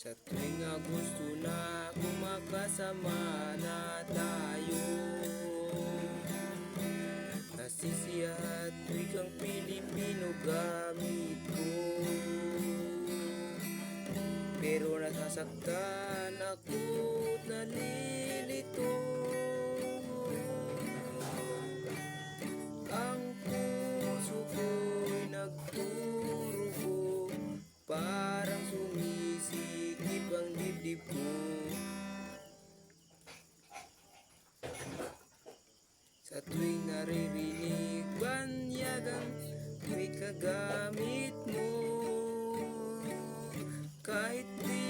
Sa tuwing Agosto na kumakasama na tayo, nasisiya at wikang Pilipino gamit ko. Pero nasasaktan ako't nalilito. Ang puso ko'y nagdurugo, parang sumisikip ang dibdib ko. Sa tuwing naririnig banyagang wika gamit mo, kahit di